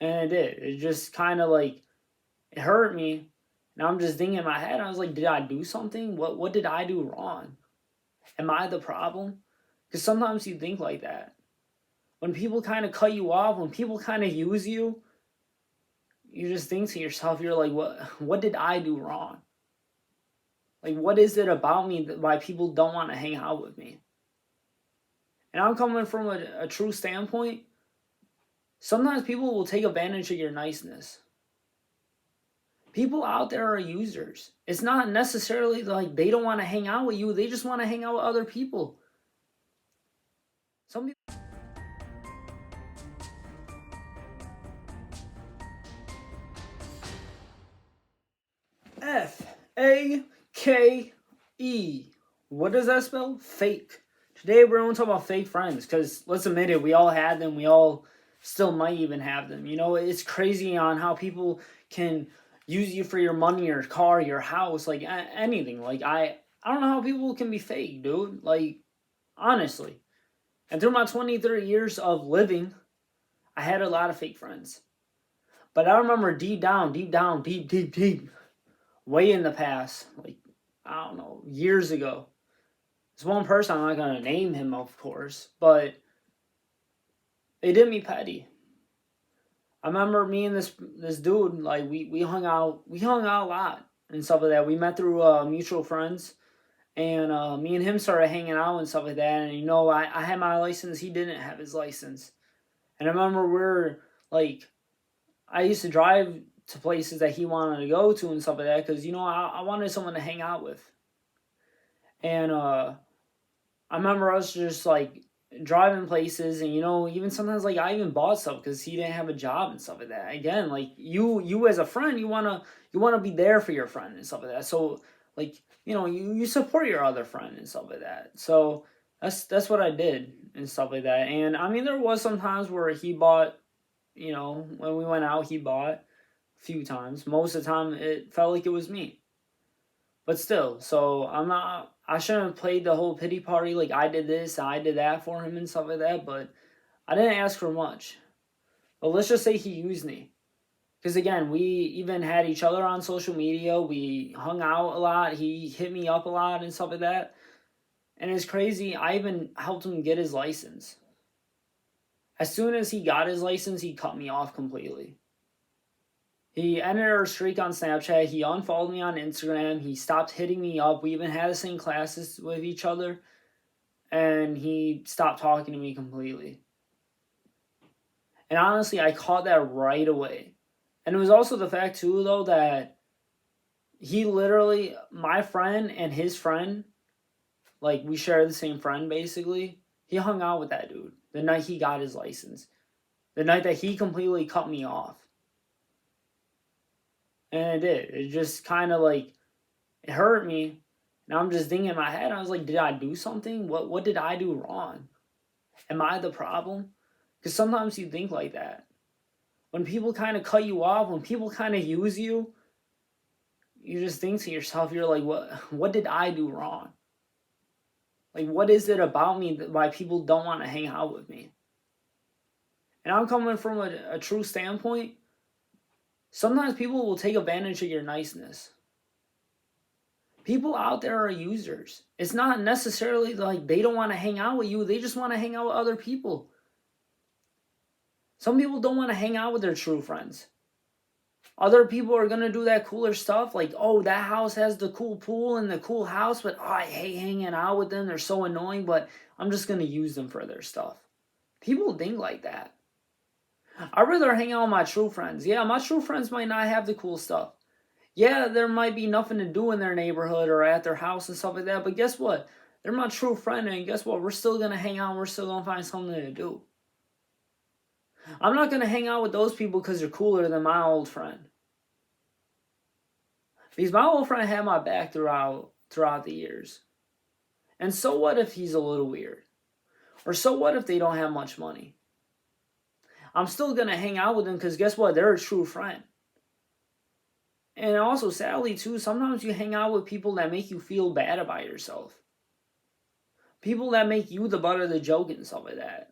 And it did. It just kind of like, it hurt me. And I'm just thinking in my head, I was like, did I do something? What did I do wrong? Am I the problem? Because sometimes you think like that. When people kind of cut you off, when people kind of use you, you just think to yourself, you're like, what did I do wrong? Like, what is it about me that why people don't want to hang out with me? And I'm coming from a true standpoint. Sometimes people will take advantage of your niceness. People out there are users. It's not necessarily like they don't want to hang out with you, they just want to hang out with other people. Some people. Fake. What does that spell? Fake. Today we're going to talk about fake friends because let's admit it, we all had them. We all still might even have them. You know, it's crazy on how people can use you for your money, your car, your house, like anything. Like I don't know how people can be fake, dude. Like honestly. And through my 30 years of living, I had a lot of fake friends. But I remember deep down, deep, way in the past, like, I don't know, years ago. There's one person, I'm not going to name him, of course, but they did me petty. I remember me and this dude, like, we hung out a lot and stuff like that. We met through mutual friends, and me and him started hanging out and stuff like that. And, you know, I had my license, he didn't have his license. And I remember like, I used to drive to places that he wanted to go to and stuff like that because, you know, I wanted someone to hang out with. And I remember us just like driving places, and you know, even sometimes like I even bought stuff because he didn't have a job and stuff like that. Again, like you as a friend, you wanna be there for your friend and stuff like that. So like, you know, you support your other friend and stuff like that. So that's what I did and stuff like that. And I mean, there was some times where he bought, you know, when we went out, he bought a few times. Most of the time, it felt like it was me. But still, so I shouldn't have played the whole pity party like I did this, I did that for him and stuff like that, but I didn't ask for much. But let's just say he used me. Because again, we even had each other on social media. We hung out a lot. He hit me up a lot and stuff like that. And it's crazy. I even helped him get his license. As soon as he got his license, he cut me off completely. He ended our streak on Snapchat. He unfollowed me on Instagram. He stopped hitting me up. We even had the same classes with each other. And he stopped talking to me completely. And honestly, I caught that right away. And it was also the fact, too, though, that he literally, my friend and his friend, like, we share the same friend, basically. He hung out with that dude the night he got his license. The night that he completely cut me off. And it did. It just kind of like, it hurt me. And I'm just thinking in my head, I was like, did I do something? What did I do wrong? Am I the problem? Because sometimes you think like that. When people kind of cut you off, when people kind of use you, you just think to yourself, you're like, what did I do wrong? Like, what is it about me that why people don't want to hang out with me? And I'm coming from a true standpoint. Sometimes people will take advantage of your niceness. People out there are users. It's not necessarily like they don't want to hang out with you, they just want to hang out with other people. Some people don't want to hang out with their true friends. Other people are going to do that cooler stuff like, oh, that house has the cool pool and the cool house, but oh, I hate hanging out with them. They're so annoying, but I'm just going to use them for their stuff. People think like that. I'd rather hang out with my true friends. Yeah, my true friends might not have the cool stuff. Yeah, there might be nothing to do in their neighborhood or at their house and stuff like that, but guess what? They're my true friend, and guess what? We're still going to hang out and we're still going to find something to do. I'm not going to hang out with those people because they're cooler than my old friend. Because my old friend had my back throughout the years. And so what if he's a little weird? Or so what if they don't have much money? I'm still going to hang out with them because guess what? They're a true friend. And also, sadly, too, sometimes you hang out with people that make you feel bad about yourself. People that make you the butt of the joke and stuff like that.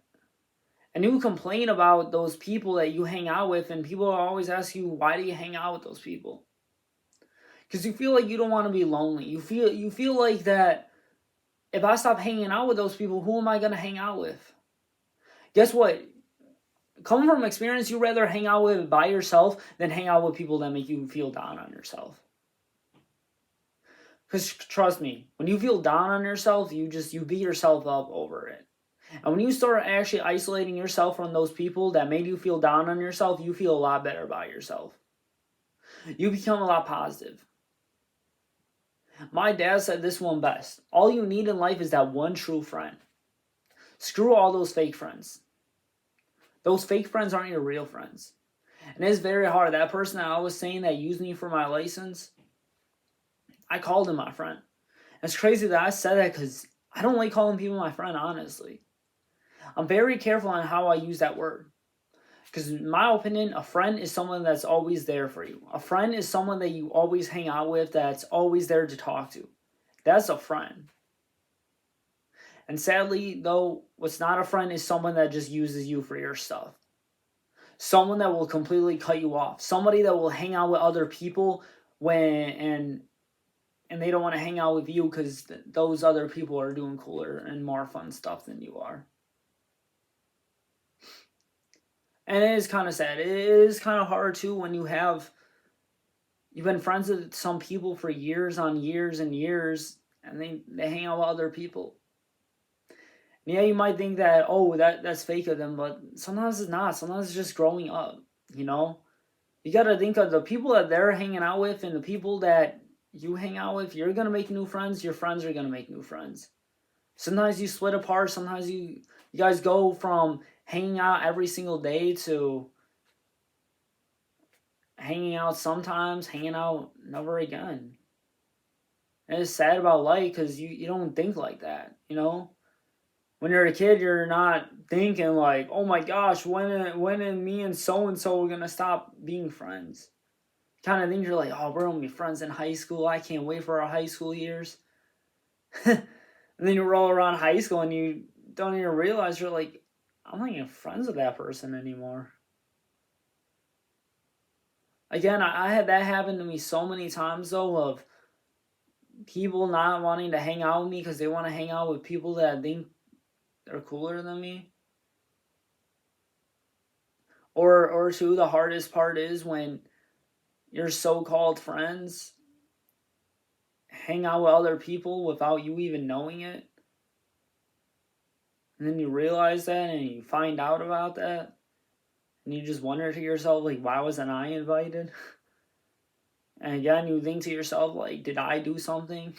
And you complain about those people that you hang out with, and people always ask you, why do you hang out with those people? Because you feel like you don't want to be lonely. You feel like that if I stop hanging out with those people, who am I going to hang out with? Guess what? Coming from experience, you'd rather hang out with by yourself than hang out with people that make you feel down on yourself. Because trust me, when you feel down on yourself, you beat yourself up over it. And when you start actually isolating yourself from those people that made you feel down on yourself, you feel a lot better about yourself. You become a lot positive. My dad said this one best. All you need in life is that one true friend. Screw all those fake friends. Those fake friends aren't your real friends. And it's very hard. That person that I was saying that used me for my license, I called him my friend. It's crazy that I said that because I don't like calling people my friend, honestly. I'm very careful on how I use that word. Because in my opinion, a friend is someone that's always there for you. A friend is someone that you always hang out with, that's always there to talk to. That's a friend. And sadly, though, what's not a friend is someone that just uses you for your stuff. Someone that will completely cut you off. Somebody that will hang out with other people and they don't want to hang out with you because those other people are doing cooler and more fun stuff than you are. And it is kind of sad. It is kind of hard too when you've been friends with some people for years on years and years, and they hang out with other people. Yeah, you might think that, oh, that's fake of them, but sometimes it's not. Sometimes it's just growing up, you know? You got to think of the people that they're hanging out with and the people that you hang out with. You're going to make new friends. Your friends are going to make new friends. Sometimes you split apart. Sometimes you guys go from hanging out every single day to hanging out sometimes, hanging out never again. And it's sad about life because you don't think like that, you know? When you're a kid, you're not thinking like, oh my gosh, when and me and so-and-so are going to stop being friends. Kind of think you're like, oh, we're going to be friends in high school. I can't wait for our high school years. And then you roll around high school and you don't even realize you're like, I'm not even friends with that person anymore. Again, I had that happen to me so many times, though, of people not wanting to hang out with me because they want to hang out with people that think they're cooler than me. Or two, the hardest part is when your so-called friends hang out with other people without you even knowing it. And then you realize that and you find out about that. And you just wonder to yourself, like, why wasn't I invited? And again, you think to yourself, like, did I do something?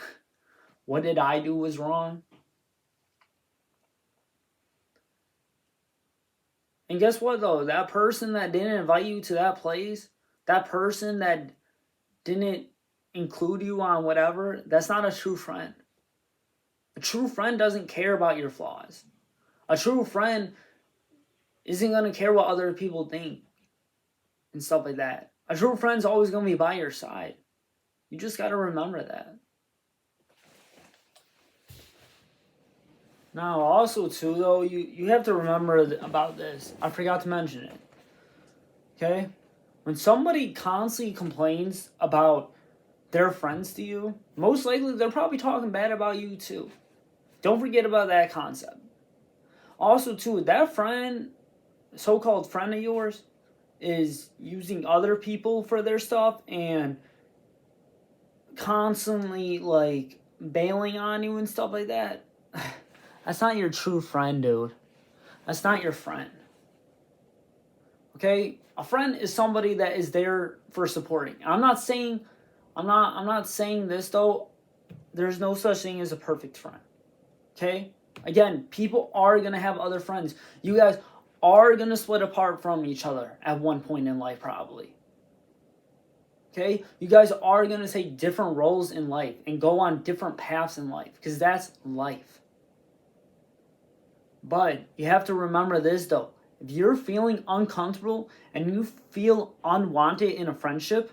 What did I do was wrong? And guess what, though? That person that didn't invite you to that place, that person that didn't include you on whatever, that's not a true friend. A true friend doesn't care about your flaws. A true friend isn't going to care what other people think and stuff like that. A true friend's always going to be by your side. You just got to remember that. Now, also, too, though, you have to remember about this. I forgot to mention it. Okay? When somebody constantly complains about their friends to you, most likely they're probably talking bad about you, too. Don't forget about that concept. Also, too, that friend, so-called friend of yours, is using other people for their stuff and constantly, like, bailing on you and stuff like that. That's not your true friend, dude. That's not your friend. Okay? A friend is somebody that is there for supporting. I'm not saying this, though. There's no such thing as a perfect friend. Okay? Again, people are going to have other friends. You guys are going to split apart from each other at one point in life, probably. Okay? You guys are going to take different roles in life and go on different paths in life because that's life. But you have to remember this, though. If you're feeling uncomfortable and you feel unwanted in a friendship,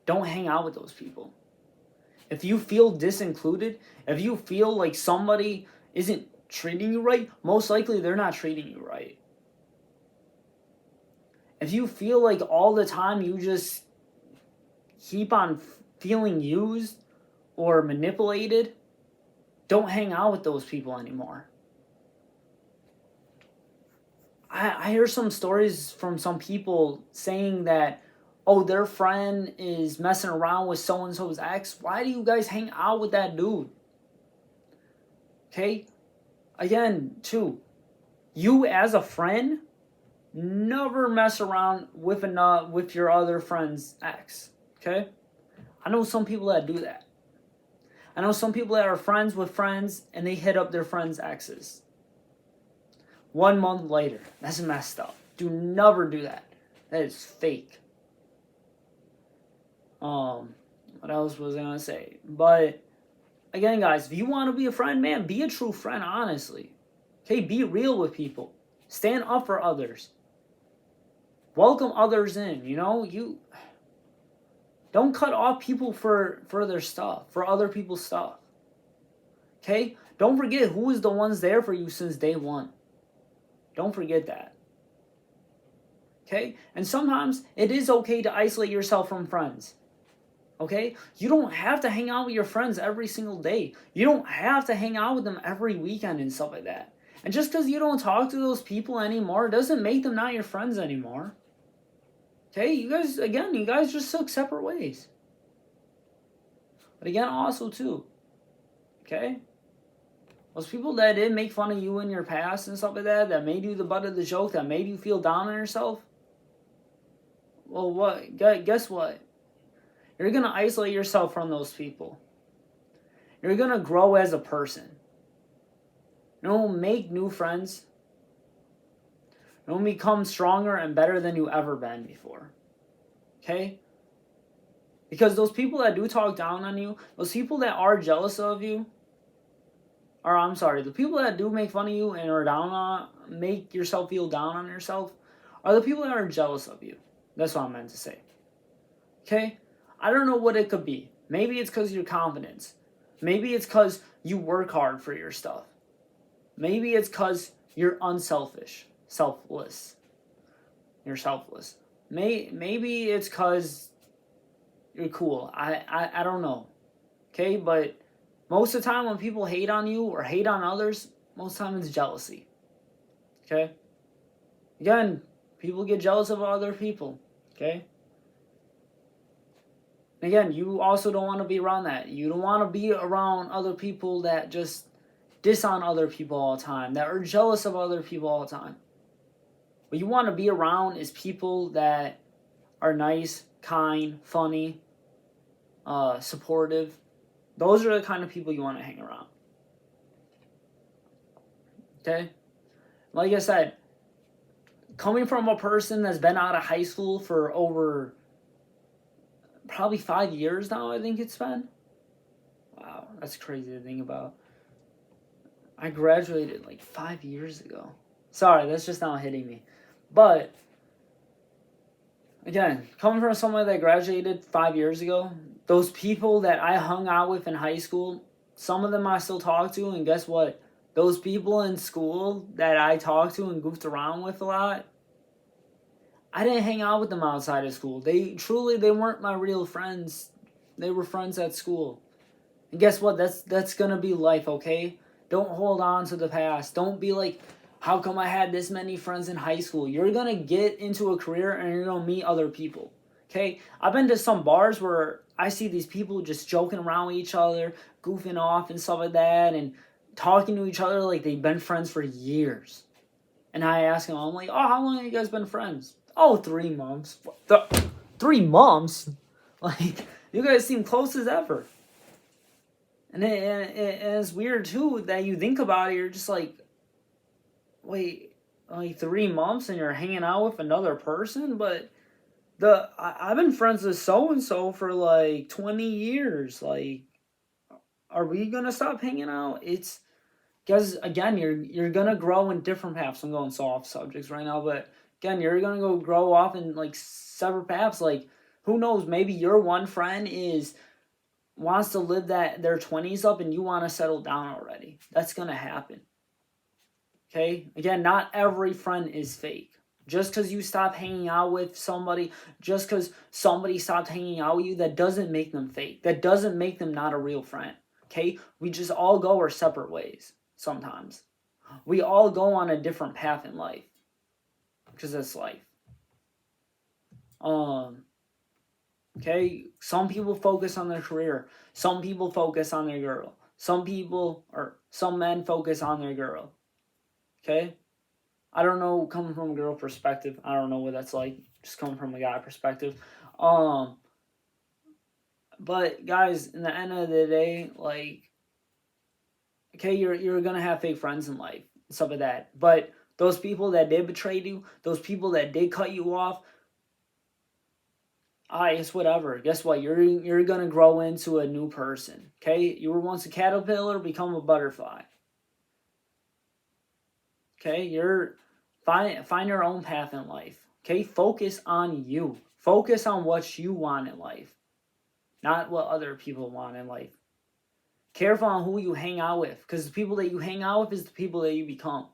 don't hang out with those people. If you feel disincluded, if you feel like somebody isn't treating you right, most likely they're not treating you right. If you feel like all the time you just keep on feeling used or manipulated, don't hang out with those people anymore. I hear some stories from some people saying that, oh, their friend is messing around with so-and-so's ex. Why do you guys hang out with that dude? Okay? Again, too, you as a friend, never mess around with your other friend's ex. Okay? I know some people that do that. I know some people that are friends with friends and they hit up their friends' exes. 1 month later. That's messed up. Do never do that. That is fake. What else was I gonna say? But again, guys, if you want to be a friend, man, be a true friend, honestly. Okay, be real with people. Stand up for others. Welcome others in, you don't cut off people for their stuff, for other people's stuff. Okay? Don't forget who is the ones there for you since day one. Don't forget that. Okay? And sometimes it is okay to isolate yourself from friends. Okay? You don't have to hang out with your friends every single day. You don't have to hang out with them every weekend and stuff like that. And just because you don't talk to those people anymore doesn't make them not your friends anymore. Okay? You guys just took separate ways. But again, also too. Okay? Those people that did make fun of you in your past and stuff like that made you the butt of the joke, that made you feel down on yourself, well, what? Guess what? You're going to isolate yourself from those people. You're going to grow as a person. Make new friends. Become stronger and better than you ever been before. Okay? Because those people that do talk down on you, those people that are jealous of you, the people that do make fun of you and are make yourself feel down on yourself, are the people that are jealous of you. That's what I meant to say. Okay? I don't know what it could be. Maybe it's because of your confidence. Maybe it's because you work hard for your stuff. Maybe it's because you're unselfish, selfless. You're selfless. Maybe it's because you're cool. I don't know. Okay? But most of the time when people hate on you or hate on others, most of the time it's jealousy. Okay? Again, people get jealous of other people. Okay? Again, you also don't want to be around that. You don't want to be around other people that just diss on other people all the time, that are jealous of other people all the time. What you want to be around is people that are nice, kind, funny, supportive. Those are the kind of people you want to hang around. Okay? Like I said, coming from a person that's been out of high school for over probably 5 years now, I think it's been. Wow, that's crazy to think about. I graduated like 5 years ago. Sorry, that's just now hitting me. But, again, coming from someone that graduated 5 years ago, those people that I hung out with in high school, some of them I still talk to, and guess what? Those people in school that I talked to and goofed around with a lot, I didn't hang out with them outside of school. They weren't my real friends. They were friends at school. And guess what? That's gonna be life, okay? Don't hold on to the past. Don't be like, how come I had this many friends in high school? You're gonna get into a career and you're gonna meet other people. Okay? I've been to some bars where I see these people just joking around with each other, goofing off and stuff like that, and talking to each other like they've been friends for years. And I ask them, I'm like, oh, how long have you guys been friends? Oh, 3 months. 3 months? Like, you guys seem close as ever. And it's weird, too, that you think about it, you're just like, wait, like 3 months and you're hanging out with another person? But I've been friends with so-and-so for like 20 years. Like, are we going to stop hanging out? It's because, again, you're going to grow in different paths. I'm going soft subjects right now, but again, you're going to grow off in like separate paths. Like, who knows, maybe your one friend wants to live their 20s up and you want to settle down already. That's going to happen. Okay? Again, not every friend is fake. Just because you stop hanging out with somebody, just because somebody stopped hanging out with you, that doesn't make them fake. That doesn't make them not a real friend. Okay? We just all go our separate ways sometimes. We all go on a different path in life. Because that's life. Okay? Some people focus on their career. Some people focus on their girl. Some men focus on their girl. Okay? I don't know, coming from a girl perspective, I don't know what that's like. Just coming from a guy perspective. But guys, in the end of the day, like, okay, you're gonna have fake friends in life and stuff like that. But those people that did betray you, those people that did cut you off, it's whatever. Guess what? You're gonna grow into a new person. Okay, you were once a caterpillar, become a butterfly. Okay, find your own path in life. Okay, focus on you. Focus on what you want in life, not what other people want in life. Careful on who you hang out with, because the people that you hang out with is the people that you become.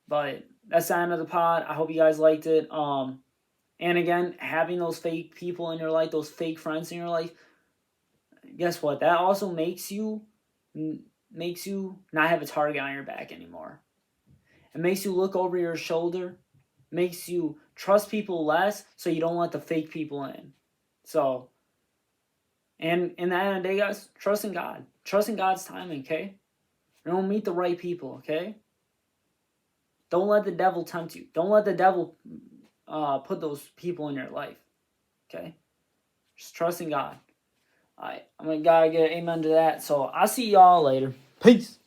But that's the end of the pod. I hope you guys liked it. And again, having those fake people in your life, those fake friends in your life, guess what? That also makes you not have a target on your back anymore. It makes you look over your shoulder, makes you trust people less, so you don't let the fake people in. So, and in the end of the day, guys, trust in God. Trust in God's timing, okay? Don't meet the right people, okay? Don't let the devil tempt you. Don't let the devil put those people in your life, okay? Just trust in God. All right, I'm going to gotta get an amen to that. So I'll see y'all later. Peace.